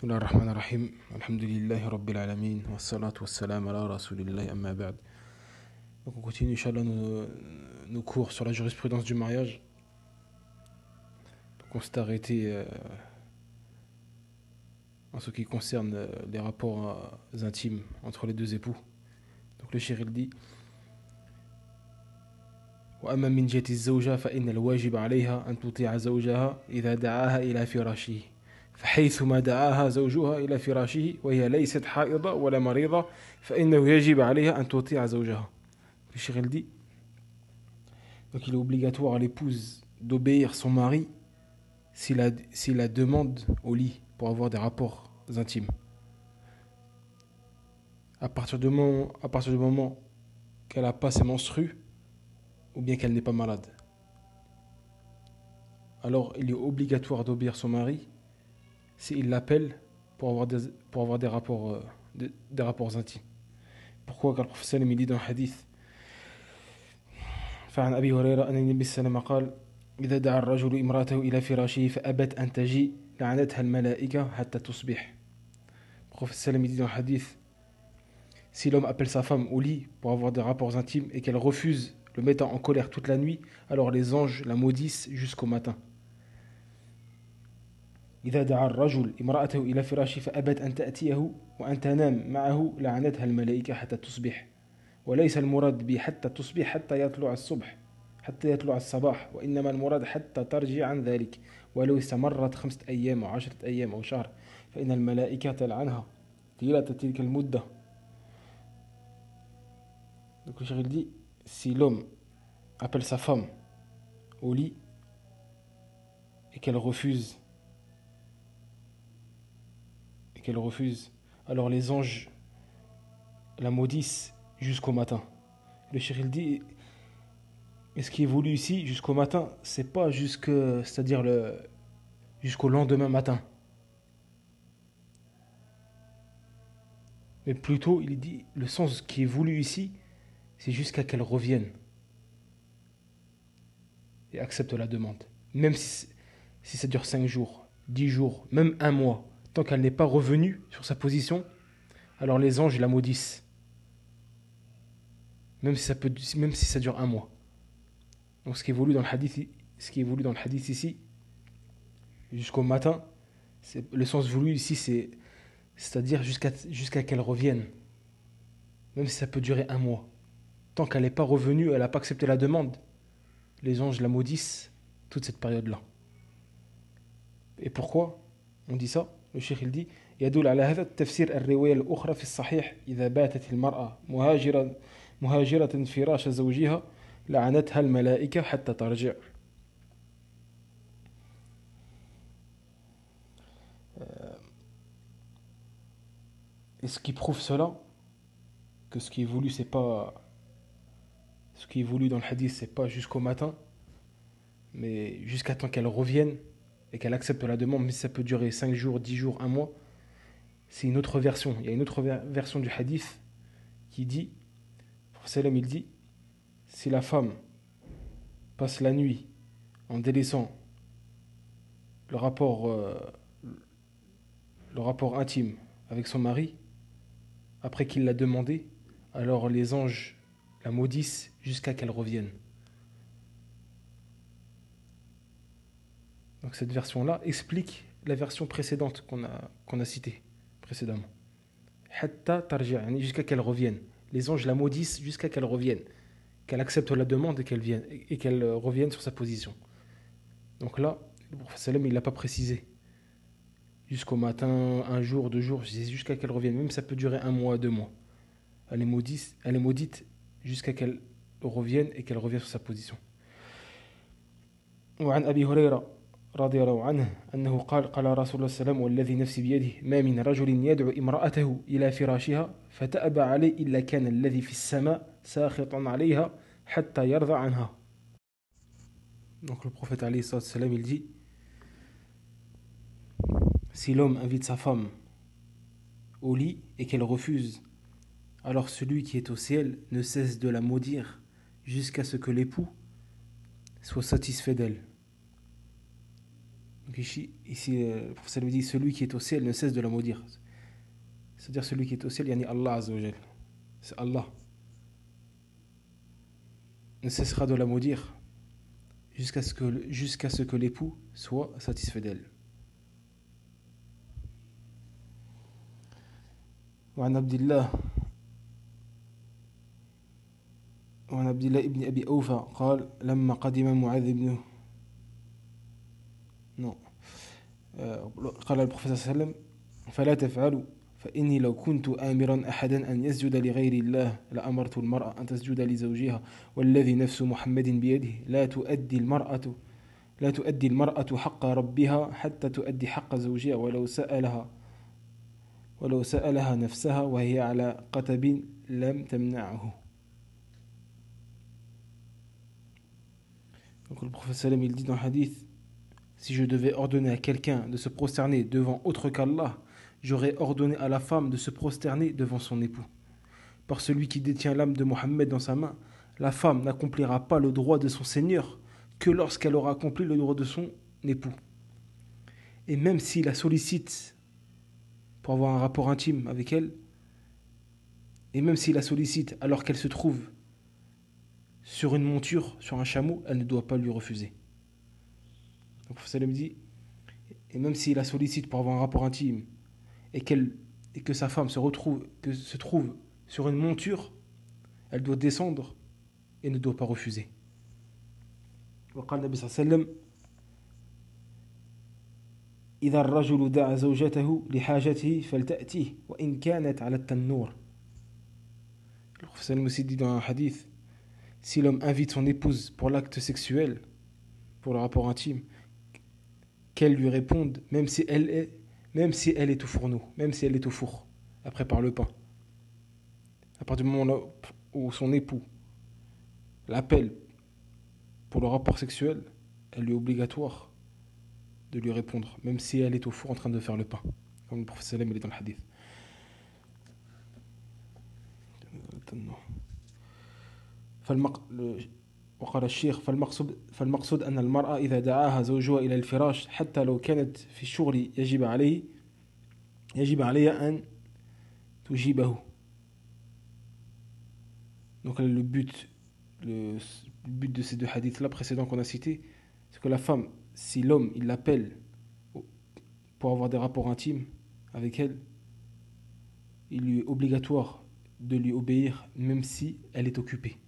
بسم الله الرحمن الرحيم الحمد لله رب العالمين والصلاة والسلام على رسول الله أما بعد. Donc on continue Inch'Allah nos cours sur la jurisprudence du mariage. Donc on s'est arrêté en ce qui concerne les rapports intimes entre les deux époux. Donc le cheikh il dit وأما من جهة الزوجة فإن الواجب عليها أن تطيع زوجها إذا دعاها إلى فراشه فحيثما دعاها زوجها إلى فراشه وهي ليست حائضة ولا مريضة فإنه يجب عليها أن تطيع زوجها. Le cheikh il dit donc il est obligatoire à l'épouse d'obéir son mari s'il la demande au lit pour avoir des rapports intimes. À partir du moment qu'elle n'a pas ses menstrues ou bien qu'elle n'est pas malade. Alors il est obligatoire d'obéir son mari s'il l'appelle pour avoir des rapports intimes. Pourquoi? Car le prophète sallam il dit dans le hadith فعن أبي هريرة أن النبي صلى الله عليه وسلم قال إذا دعا الرجل امرأته إلى فراشه فأبت أن تجيء لعنتها الملائكة حتى تصبح. Le prophète sallam il dit dans le hadith si l'homme appelle sa femme au lit pour avoir des rapports intimes et qu'elle refuse, le mettant en colère toute la nuit, alors les anges la maudissent jusqu'au matin. إذا دعا الرجل امرأته إلى فراشه فأبت أن تأتيه وأن تنام معه لعنتها الملائكة حتى تصبح وليس المراد بحتى تصبح حتى يطلع الصباح وإنما المراد حتى ترجع عن ذلك ولو استمرت 5 أيام أو 10 أيام أو شهر فإن الملائكة تلعنها طيلة تلك المدة. Donc le cheikh dit si l'homme appelle sa femme au lit et qu'elle refuse, alors les anges la maudissent jusqu'au matin. Le cheikh dit et ce qui est voulu ici jusqu'au matin, c'est pas jusqu'au lendemain matin. Mais plutôt, il dit le sens qui est voulu ici, c'est jusqu'à qu'elle revienne et accepte la demande. Même si ça dure 5 jours, 10 jours, même 1 mois, tant qu'elle n'est pas revenue sur sa position, alors les anges la maudissent. Même si ça dure 1 mois. Donc ce qui est voulu dans le hadith ici, jusqu'au matin, le sens voulu ici, c'est-à-dire jusqu'à qu'elle revienne. Même si ça peut durer 1 mois. Tant qu'elle n'est pas revenue, elle n'a pas accepté la demande, les anges la maudissent toute cette période-là. Et pourquoi on dit ça? Le cheikh il dit يدل على هذا التفسير الرواية الأخرى في الصحيح إذا باتت المرأة مهاجرة فراش زوجها لعنتها الملائكة حتى ترجع. Et ce qui prouve cela, que ce qui est voulu dans le hadith, c'est pas jusqu'au matin, mais jusqu'à temps qu'elle revienne et qu'elle accepte la demande, mais ça peut durer 5 jours, 10 jours, 1 mois. C'est une autre version. Il y a une autre version du hadith qui dit, le prophète il dit, si la femme passe la nuit en délaissant le rapport intime avec son mari, après qu'il l'a demandé, alors les anges la maudissent jusqu'à qu'elle revienne. Donc cette version-là explique la version précédente qu'on a citée précédemment. Hatta tarji'a, jusqu'à qu'elle revienne. Les anges la maudissent jusqu'à qu'elle revienne, qu'elle accepte la demande et qu'elle revienne sur sa position. Donc là, le prophète il l'a pas précisé. Jusqu'au matin, 1 jour, 2 jours, jusqu'à qu'elle revienne. Même ça peut durer 1 mois, 2 mois. Elle est maudite jusqu'à qu'elle revienne et qu'elle revienne sur sa position. وعن أبي هريرة رضي الله عنه أنه قال رسول الله صلى الله عليه وسلم والذي نفسي بيده ما من رجل يدعو امرأته إلى فراشها فتأبى عليه إلا كان الذي في السماء ساخطا عليها حتى يرضى عنها. Donc le prophète alayhi salam il dit si l'homme invite sa femme au lit et qu'elle refuse, alors celui qui est au ciel ne cesse de la maudire jusqu'à ce que l'époux soit satisfait d'elle. Donc ici le professeur lui dit celui qui est au ciel ne cesse de la maudire. C'est-à-dire celui qui est au ciel, yani Allah Azza wa Jal. C'est Allah. Ne cessera de la maudire jusqu'à ce que l'époux soit satisfait d'elle. وعن عبد الله وعن عبد الله ابن أبي أوفى قال لما قدم معاذ بن non. قال البروفيسور صلى الله عليه وسلم فلا تفعلوا فإني لو كنت آمرا أحدا أن يسجد لغير الله لأمرت المرأة أن تسجد لزوجها والذي نفس محمد بيده لا تؤدي المرأة حق ربها حتى تؤدي حق زوجها ولو سألها نفسها وهي على قتب لم تمنعه. Donc le prophète sallam il dit dans le hadith, si je devais ordonner à quelqu'un de se prosterner devant autre qu'Allah, j'aurais ordonné à la femme de se prosterner devant son époux. Par celui qui détient l'âme de Mohammed dans sa main, la femme n'accomplira pas le droit de son Seigneur que lorsqu'elle aura accompli le droit de son époux. Et même s'il la sollicite pour avoir un rapport intime avec elle, et même s'il la sollicite alors qu'elle se trouve sur une monture, sur un chameau, elle ne doit pas lui refuser. Donc le prophète me dit, et même s'il la sollicite pour avoir un rapport intime, et que sa femme se trouve sur une monture, elle doit descendre et ne doit pas refuser. وقال النبي صلى الله عليه وسلم إذا الرجل دعا زوجته لحاجته فلتأتيه وإن كانت على التنور. Le prophète aussi dit dans un hadith, si l'homme invite son épouse pour l'acte sexuel, pour le rapport intime, qu'elle lui réponde, même si elle est au fourneau, même si elle est au four, elle prépare le pain. À partir du moment où son époux l'appelle pour le rapport sexuel, elle lui est obligatoire de lui répondre, même si elle est au four en train de faire le pain. Comme le prophète sallam il est dans le hadith. وقال الشيخ فالمقصود أن المرأة إذا دعاها زوجها إلى الفراش حتى لو كانت في الشغل يجب عليها أن تجيبه. Donc le but de ces deux hadiths là précédents qu'on a cités, c'est que la femme, si l'homme il l'appelle pour avoir des rapports intimes avec elle, il lui est obligatoire de lui obéir même si elle est occupée.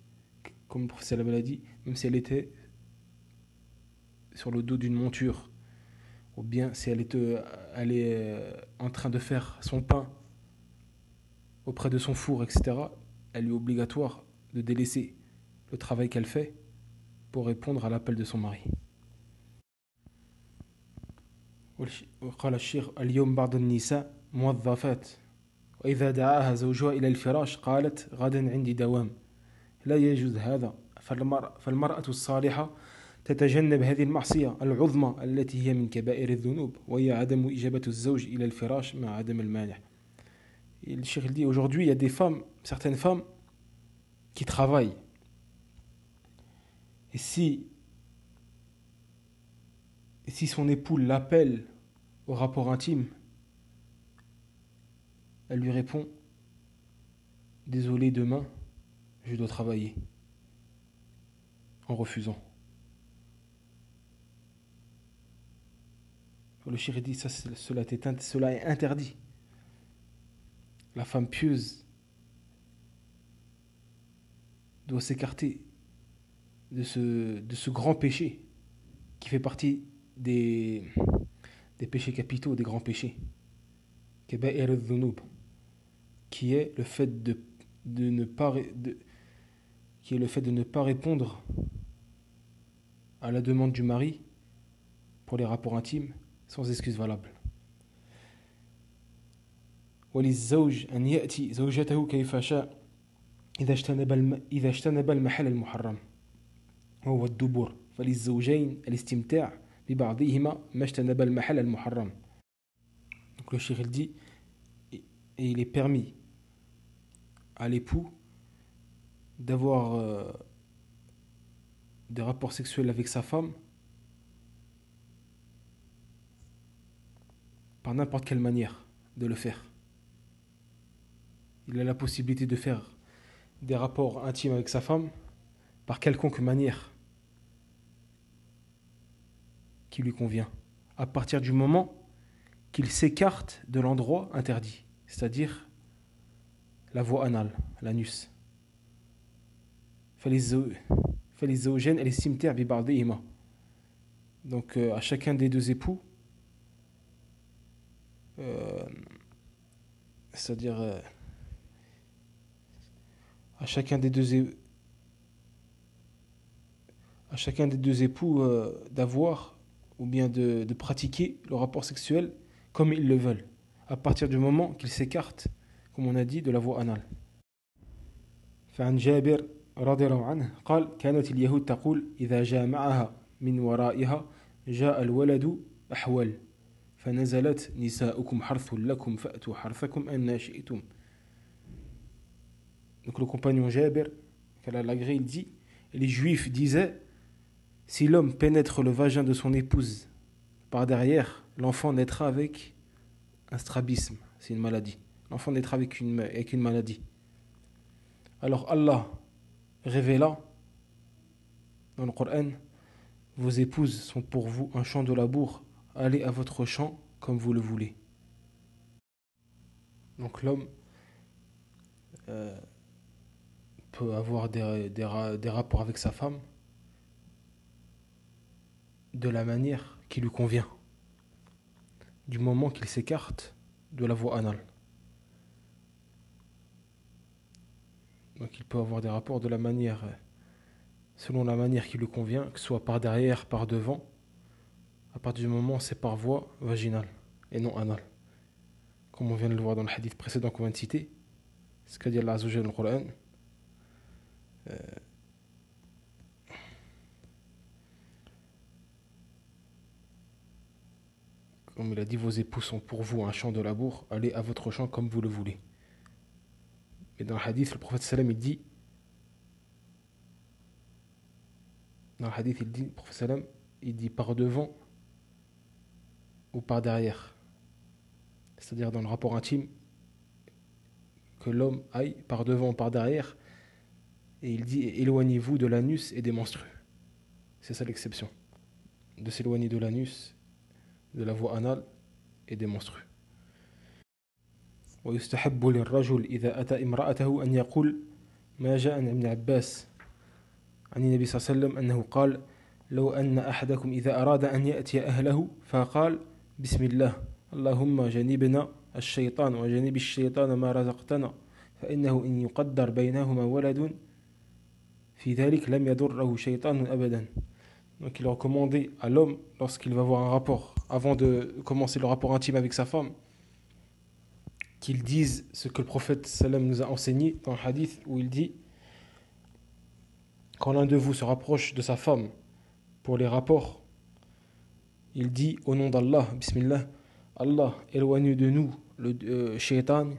Comme le professeur l'a dit, même si elle était sur le dos d'une monture, ou bien si elle est en train de faire son pain auprès de son four, etc., elle lui est obligatoire de délaisser le travail qu'elle fait pour répondre à l'appel de son mari. وقال الشيخ اليوم بعض النساء موظفات وإذا دعاها زوجها إلى الفراش قالت غدا عندي دوام لا يجوز هذا فالمرأة الصالحة تتجنب هذه المعصية العظمى التي هي من كبائر الذنوب وهي عدم إجابة الزوج إلى الفراش مع عدم المانع. Et le cheikh dit aujourd'hui il y a des femmes, certaines femmes qui travaillent. Et si son époux l'appelle au rapport intime, elle lui répond désolé demain je dois travailler, en refusant. Le cheikh dit cela est interdit. La femme pieuse doit s'écarter de ce grand péché qui fait partie des péchés capitaux, des grands péchés, كبائر الذنوب, qui est le fait de ne pas répondre à la demande du mari pour les rapports intimes sans excuse valable. وللزوج أن يأتي زوجته كيف شاء إذا اجتنب المحل المحرم وهو الدبر فللزوجين الاستمتاع ببعضهما ما اجتنب المحل المحرم. Donc le cheikh dit, et il est permis à l'époux d'avoir des rapports sexuels avec sa femme par n'importe quelle manière de le faire. Il a la possibilité de faire des rapports intimes avec sa femme par quelconque manière qui lui convient, à partir du moment qu'il s'écarte de l'endroit interdit, c'est-à-dire la voie anale, l'anus. فَلِلزَّوْجَيْنِ الاستمتاع ببعضهما. Donc à chacun des deux époux, c'est-à-dire à chacun des deux époux d'avoir ou bien de pratiquer le rapport sexuel comme ils le veulent, à partir du moment qu'ils s'écartent, comme on a dit, de la voie anale. فعن جابر رضي الله عنه قال كانت اليهود تقول إذا جامعها من ورائها جاء الولد أحول فنزلت نساؤكم حرث لكم فأتوا حرثكم أن شئتم. Donc le compagnon Jabir, qu'Allah l'agrée, il dit, et les juifs disaient, si l'homme pénètre le vagin de son épouse par derrière, l'enfant naîtra avec un strabisme, c'est une maladie. L'enfant naîtra avec une maladie. Alors Allah révéla dans le Coran, vos épouses sont pour vous un champ de labour, allez à votre champ comme vous le voulez. Donc l'homme peut avoir des rapports avec sa femme de la manière qui lui convient, du moment qu'il s'écarte de la voie anale. Donc il peut avoir des rapports de la manière, selon la manière qui lui convient, que ce soit par derrière, par devant, à partir du moment où c'est par voie vaginale et non anale. Comme on vient de le voir dans le hadith précédent qu'on vient de citer, ce qu'a dit Allah Azza wa Jalla dans le Coran. Comme il a dit, vos époux sont pour vous un champ de labour, allez à votre champ comme vous le voulez. Et dans le hadith, le prophète sallam il dit, le prophète sallam il dit par devant ou par derrière. C'est-à-dire dans le rapport intime, que l'homme aille par devant ou par derrière, et il dit éloignez-vous de l'anus et des menstrues. C'est ça l'exception, de s'éloigner de l'anus, de la voie anale et des menstrues. ويستحب للرجل إذا أتى امرأته أن يقول ما جاء عن ابن عباس عن النبي صلى الله عليه وسلم أنه قال لو أن أحدكم إذا أراد أن يأتي أهله فقال بسم الله اللهم جنبنا الشيطان وجنب الشيطان ما رزقتنا فإنه إن يقدر بينهما ولد في ذلك لم يضره شيطان أبدا. Donc il est recommandé à l'homme, lorsqu'il va avoir un rapport, avant de commencer le rapport intime avec sa femme, qu'il dise ce que le prophète sallam nous a enseigné dans le hadith, où il dit quand l'un de vous se rapproche de sa femme pour les rapports, il dit au nom d'Allah, Bismillah, Allah éloigne de nous le shaitan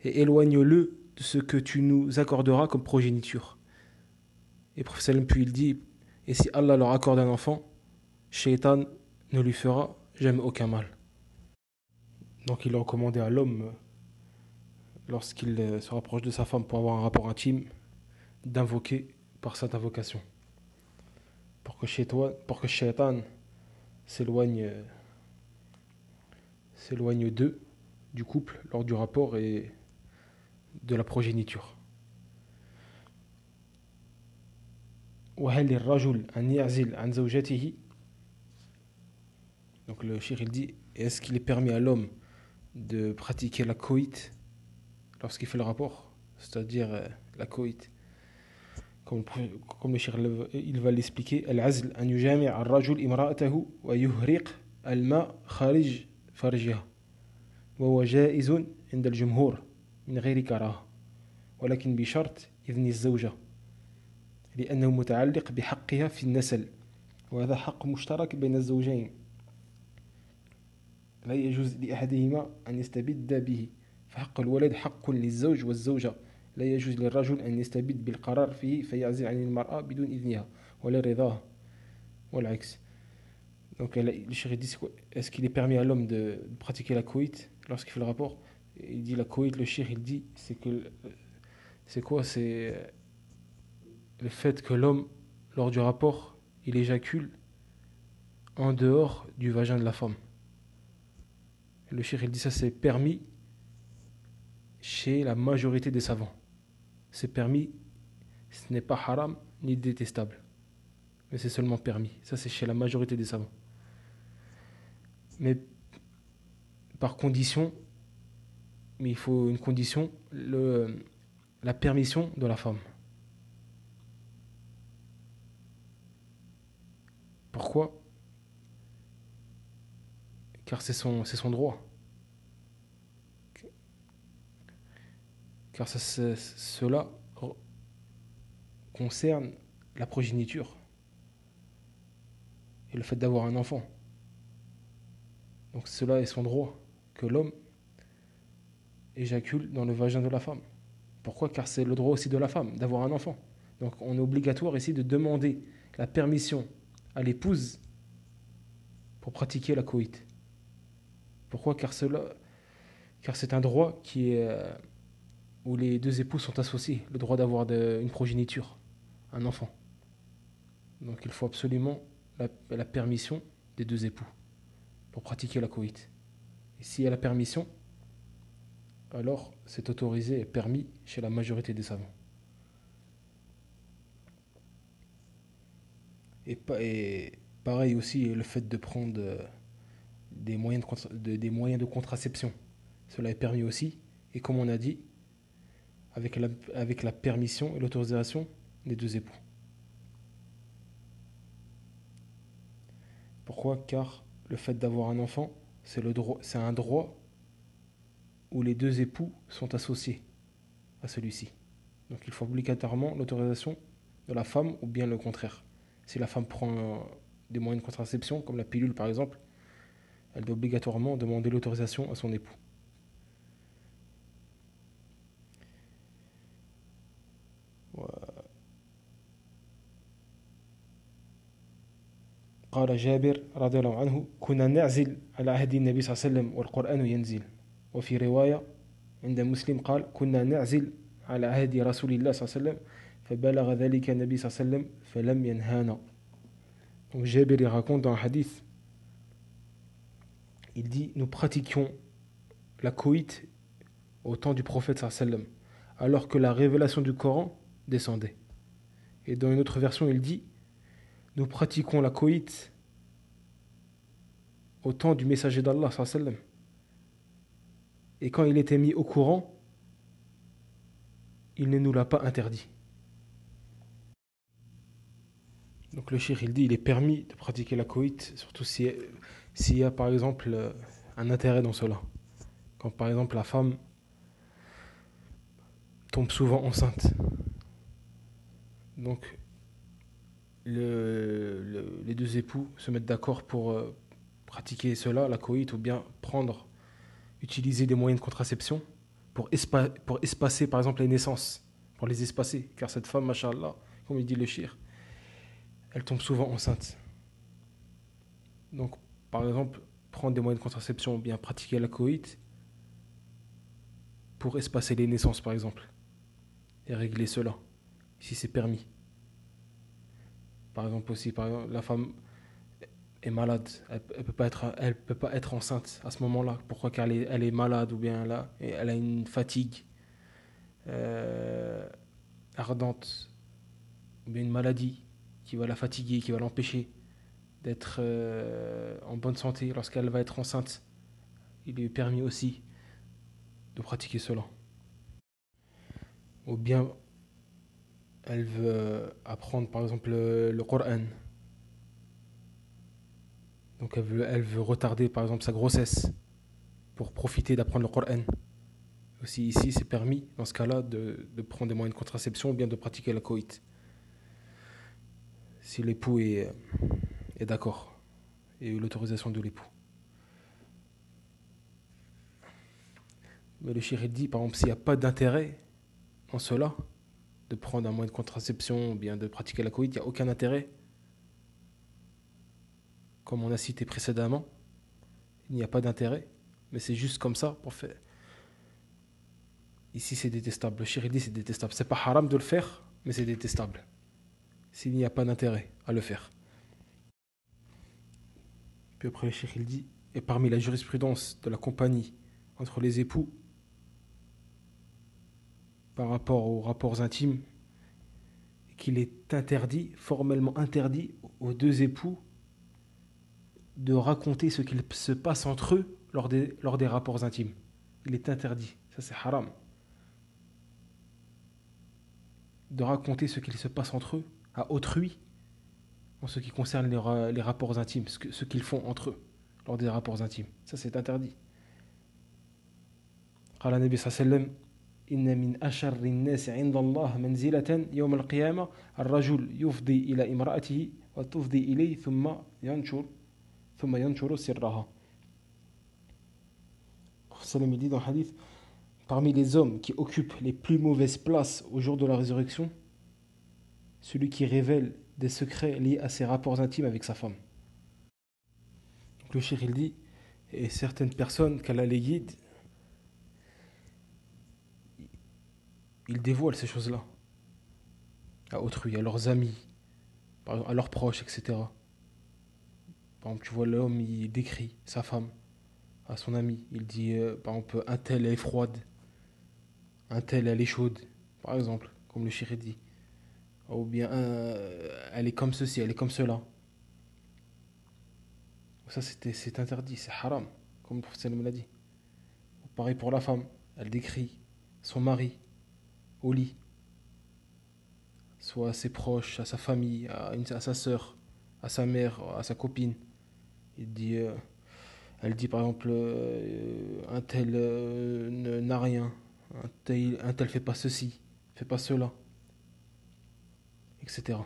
et éloigne-le de ce que tu nous accorderas comme progéniture. Et le prophète sallam puis il dit, et si Allah leur accorde un enfant, shaitan ne lui fera jamais aucun mal. Donc il est recommandé à l'homme, lorsqu'il se rapproche de sa femme pour avoir un rapport intime, d'invoquer par cette invocation, pour que shaitan s'éloigne d'eux, du couple, lors du rapport et de la progéniture. وهل للرجل أن يعزل عن زوجته. Donc le cheikh il dit, est-ce qu'il est permis à l'homme de pratiquer la coït lorsqu'il fait le rapport, c'est-à-dire la coït, comme le cheikh il va l'expliquer, العزل أن يجامع الرجل امرأته ويهرق الماء خارج فرجها وهو جائز عند الجمهور من غير كراهة ولكن بشرط إذن الزوجة لأنه متعلق بحقها في النسل وهذا حق مشترك بين الزوجين لا يجوز لأحدهما أن يستبد به فحق الولد حق للزوج والزوجة لا يجوز للرجل أن يستبد بالقرار فيه فيعزل عن المرأة بدون إذنها ولا رضاها والعكس. Donc le chéri dit, est-ce qu'il est permis à l'homme de pratiquer la coït lorsqu'il fait le rapport? Il dit la coït, le chéri, il dit, c'est quoi? C'est le fait que l'homme, lors du rapport, il éjacule en dehors du vagin de la femme. Et le chéri, il dit, ça c'est permis chez la majorité des savants. C'est permis, ce n'est pas haram ni détestable. Mais c'est seulement permis. Ça c'est chez la majorité des savants. Mais par condition, mais il faut une condition, la permission de la femme. Pourquoi? Car c'est son droit. Car cela concerne la progéniture et le fait d'avoir un enfant. Donc cela est son droit, que l'homme éjacule dans le vagin de la femme. Pourquoi? Car c'est le droit aussi de la femme d'avoir un enfant. Donc on est obligatoire ici de demander la permission à l'épouse pour pratiquer la coït. Pourquoi? Car c'est un droit où les deux époux sont associés, le droit d'avoir une progéniture, un enfant. Donc il faut absolument la permission des deux époux pour pratiquer la coït. Et s'il y a la permission, alors c'est autorisé et permis chez la majorité des savants. Et pareil aussi le fait de prendre des moyens de contraception. Cela est permis aussi. Et comme on a dit, avec la permission et l'autorisation des deux époux. Pourquoi? Car le fait d'avoir un enfant, c'est un droit où les deux époux sont associés à celui-ci. Donc il faut obligatoirement l'autorisation de la femme ou bien le contraire. Si la femme prend des moyens de contraception, comme la pilule par exemple, elle doit obligatoirement demander l'autorisation à son époux. قال جابر رضي الله عنه كنا نعزل على عهد النبي صلى الله عليه وسلم والقرآن ينزل وفي رواية عند مسلم قال كنا نعزل على عهد رسول الله صلى الله عليه وسلم فبلغ ذلك النبي صلى الله عليه وسلم فلم ينهانا. Donc Jabir il raconte dans un hadith, il dit nous pratiquions la coït au temps du prophète sallallahu alayhi wa sallam alors que la révélation du Coran descendait. Et dans une autre version il dit nous pratiquons la coït au temps du messager d'Allah sallallahu alayhi wa sallam. Et quand il était mis au courant, il ne nous l'a pas interdit. Donc le cheikh il dit il est permis de pratiquer la coït, surtout s'il y a par exemple un intérêt dans cela. Quand par exemple la femme tombe souvent enceinte. Donc les deux époux se mettent d'accord pour pratiquer cela, la coït, ou bien utiliser des moyens de contraception pour espacer par exemple les naissances, pour les espacer. Car cette femme, machallah, comme il dit le cheikh, elle tombe souvent enceinte. Donc, par exemple, prendre des moyens de contraception ou bien pratiquer la coït pour espacer les naissances, par exemple, et régler cela, si c'est permis. Par exemple aussi, la femme est malade, elle peut pas être enceinte à ce moment-là. Pourquoi? Car elle est malade ou bien là, et elle a une fatigue ardente, ou bien une maladie qui va la fatiguer, qui va l'empêcher d'être en bonne santé lorsqu'elle va être enceinte. Il est permis aussi de pratiquer cela. Ou bien elle veut apprendre par exemple le Coran. Donc elle veut retarder par exemple sa grossesse pour profiter d'apprendre le Coran. Aussi ici c'est permis dans ce cas-là de prendre des moyens de contraception ou bien de pratiquer la coït. Si l'époux est d'accord et l'autorisation de l'époux. Mais le cheikh dit par exemple s'il n'y a pas d'intérêt en cela, de prendre un moyen de contraception ou bien de pratiquer la coït, il n'y a aucun intérêt. comme on a cité précédemment, il n'y a pas d'intérêt, mais c'est juste comme ça pour faire. Ici, c'est détestable. Le shir, il dit c'est détestable. C'est pas haram de le faire, mais c'est détestable. S'il n'y a pas d'intérêt à le faire. Puis après, le shir, il dit, et parmi la jurisprudence de la compagnie entre les époux, par rapport aux rapports intimes, qu'il est interdit, formellement interdit, aux deux époux de raconter ce qu'il se passe entre eux lors des rapports intimes. Il est interdit, ça c'est haram, de raconter ce qu'il se passe entre eux à autrui en ce qui concerne les rapports intimes, ce qu'ils font entre eux lors des rapports intimes. Ça c'est interdit. قال النبي صلى الله عليه وسلم إن من أشر الناس عند الله منزلة يوم القيامة الرجل يفضي إلى امرأته وتفضي إليه ثم ينشر سرها. Salam dit dans le hadith, parmi les hommes qui occupent les plus mauvaises places au jour de la résurrection, celui qui révèle des secrets liés à ses rapports intimes avec sa femme. Donc le cheikh il dit, et certaines personnes qu'Allah les guide, ils dévoilent ces choses-là à autrui, à leurs amis, à leurs proches, etc. Par exemple, tu vois l'homme, il décrit sa femme à son ami. Il dit, par exemple, un tel elle est froide, un tel elle est chaude, par exemple, comme le cheikh dit. Ou bien, elle est comme ceci, elle est comme cela. Ça, c'est interdit, c'est haram, comme le prophète sallam l'a dit. Pareil pour la femme, elle décrit son mari au lit, soit à ses proches, à sa famille, à sa sœur, à sa mère, à sa copine. Elle dit par exemple, un tel n'a rien, un tel fait pas ceci, fait pas cela, etc.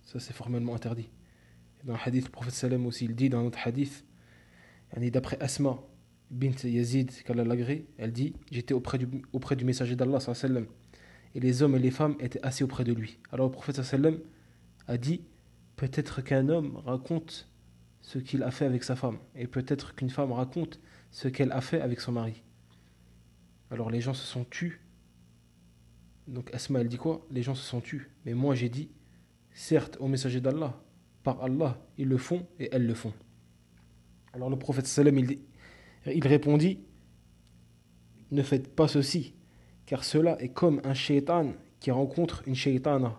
Ça c'est formellement interdit. Et dans le hadith, le prophète sallam aussi, il dit dans notre hadith, d'après Asma bint Yazid, qu'Allah l'agrée, elle dit, j'étais auprès du messager d'Allah sallam, et les hommes et les femmes étaient assis auprès de lui. Alors le prophète sallam a dit, peut-être qu'un homme raconte ce qu'il a fait avec sa femme, et peut-être qu'une femme raconte ce qu'elle a fait avec son mari. Alors les gens se sont tus. Donc Asma elle dit quoi? Les gens se sont tus. Mais moi j'ai dit, certes au messager d'Allah, par Allah, ils le font et elles le font. Alors le prophète sallam il répondit, ne faites pas ceci, car cela est comme un shaitan qui rencontre une shaitana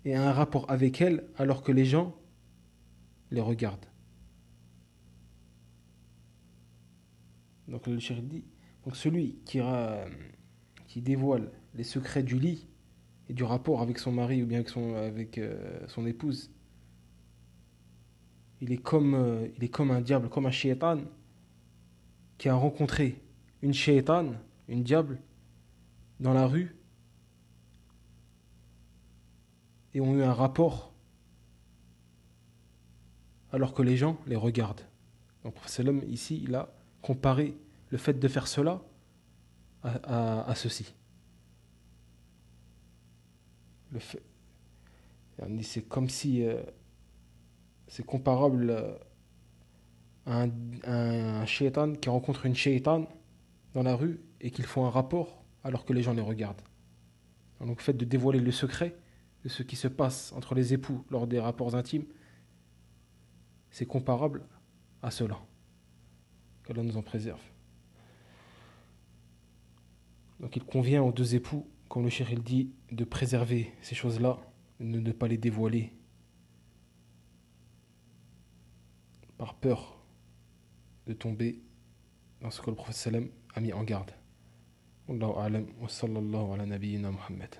et a un rapport avec elle alors que les gens les regardent. Donc le cheikh dit, donc celui qui dévoile les secrets du lit et du rapport avec son mari ou bien avec son épouse, il est comme un diable, comme un shaitan qui a rencontré une shaitan, une diable, dans la rue et ont eu un rapport alors que les gens les regardent. Donc c'est l'homme ici, il a comparé le fait de faire cela à ceci. C'est comme si c'est comparable à un shaitan qui rencontre une shaitan dans la rue et qu'ils font un rapport alors que les gens les regardent. Donc le fait de dévoiler le secret de ce qui se passe entre les époux lors des rapports intimes, c'est comparable à cela. Qu'Allah nous en préserve. Donc il convient aux deux époux, comme le cheikh il dit, de préserver ces choses-là, de ne pas les dévoiler par peur de tomber dans ce que le prophète sallam a mis en garde. Wallahu a'lam wa sallallahu ala nabiyyina Muhammad.